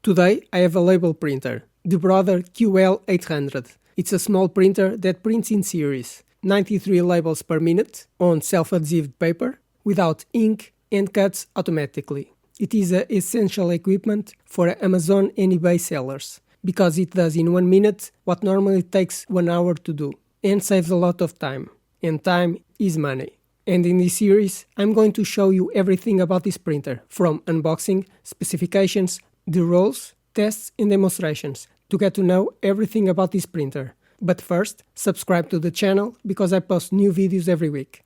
Today I have a label printer, the Brother QL-800. It's a small printer that prints in series, 93 labels per minute on self-adhesive paper, without ink, and cuts automatically. It is an essential equipment for Amazon and eBay sellers, because it does in 1 minute what normally takes 1 hour to do, and saves a lot of time. And time is money. And in this series, I'm going to show you everything about this printer, from unboxing, specifications, the roles, tests and demonstrations, to get to know everything about this printer. But first, subscribe to the channel because I post new videos every week.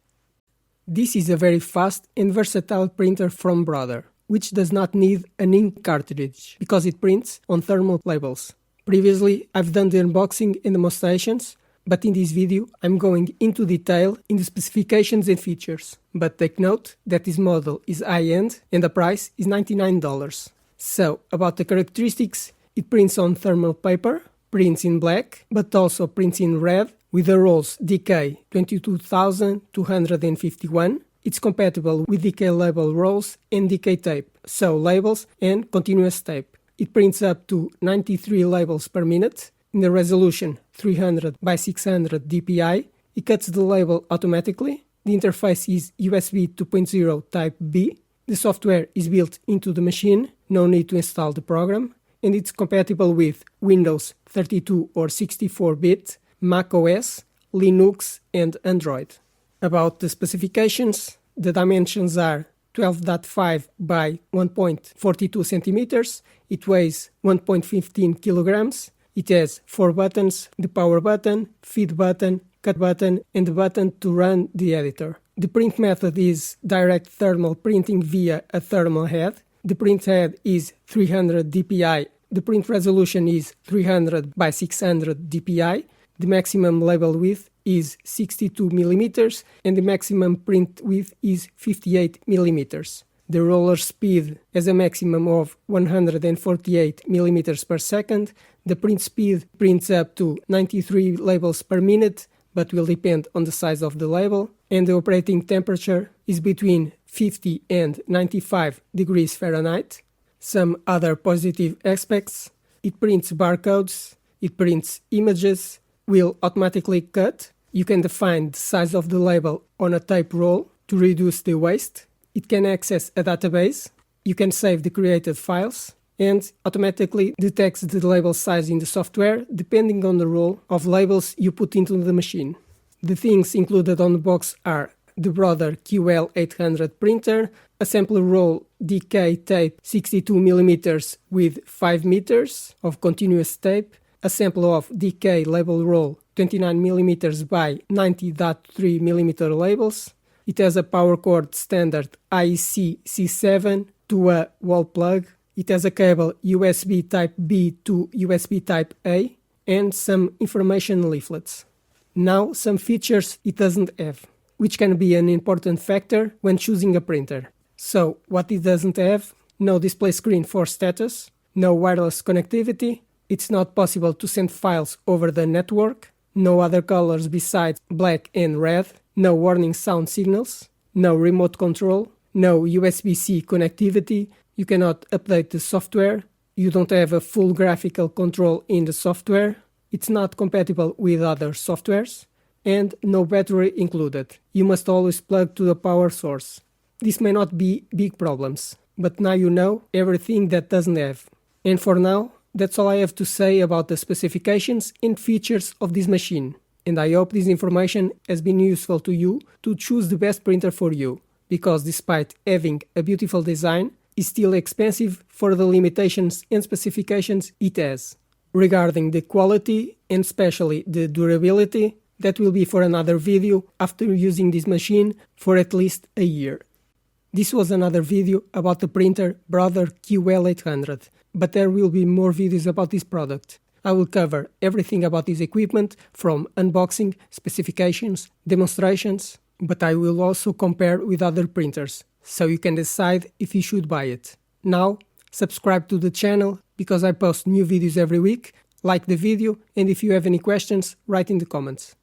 This is a very fast and versatile printer from Brother, which does not need an ink cartridge because it prints on thermal labels. Previously, I've done the unboxing and demonstrations, but in this video I'm going into detail in the specifications and features. But take note that this model is high-end and the price is $99. So, about the characteristics, it prints on thermal paper, prints in black, but also prints in red with the rolls DK 22251. It's compatible with DK label rolls and DK tape, so labels and continuous tape. It prints up to 93 labels per minute in the resolution 300 by 600 dpi. It cuts the label automatically. The interface is USB 2.0 Type B. The software is built into the machine, no need to install the program, and it's compatible with Windows 32 or 64-bit, Mac OS, Linux and Android. About the specifications, the dimensions are 12.5 by 1.42 centimeters, it weighs 1.15 kilograms, it has 4 buttons, the power button, feed button, cut button and the button to run the editor. The print method is direct thermal printing via a thermal head. The print head is 300 dpi. The print resolution is 300 by 600 dpi. The maximum label width is 62 mm and the maximum print width is 58 mm. The roller speed has a maximum of 148 mm per second. The print speed prints up to 93 labels per minute, but will depend on the size of the label, and the operating temperature is between 50 and 95 degrees Fahrenheit. Some other positive aspects: it prints barcodes, it prints images, will automatically cut, you can define the size of the label on a tape roll to reduce the waste, it can access a database, you can save the created files, and automatically detects the label size in the software depending on the roll of labels you put into the machine. The things included on the box are the Brother QL-800 printer, a sampler roll DK tape 62 mm with 5 meters of continuous tape, a sample of DK label roll 29 mm by 90.3 mm labels. It has a power cord standard IEC C7 to a wall plug. It has a cable USB Type B to USB Type A and some information leaflets. Now some features it doesn't have, which can be an important factor when choosing a printer. So what it doesn't have: no display screen for status, no wireless connectivity, it's not possible to send files over the network, no other colors besides black and red, no warning sound signals, no remote control, no USB-C connectivity, you cannot update the software, you don't have a full graphical control in the software, it's not compatible with other softwares, and no battery included. You must always plug to the power source. This may not be big problems, but now you know everything that doesn't have. And for now, that's all I have to say about the specifications and features of this machine. And I hope this information has been useful to you to choose the best printer for you, because despite having a beautiful design, it's still expensive for the limitations and specifications it has. Regarding the quality and especially the durability, that will be for another video after using this machine for at least a year. This was another video about the printer Brother QL-800, but there will be more videos about this product. I will cover everything about this equipment, from unboxing, specifications, demonstrations, but I will also compare with other printers, so you can decide if you should buy it. Now, subscribe to the channel because I post new videos every week, like the video, and if you have any questions, write in the comments.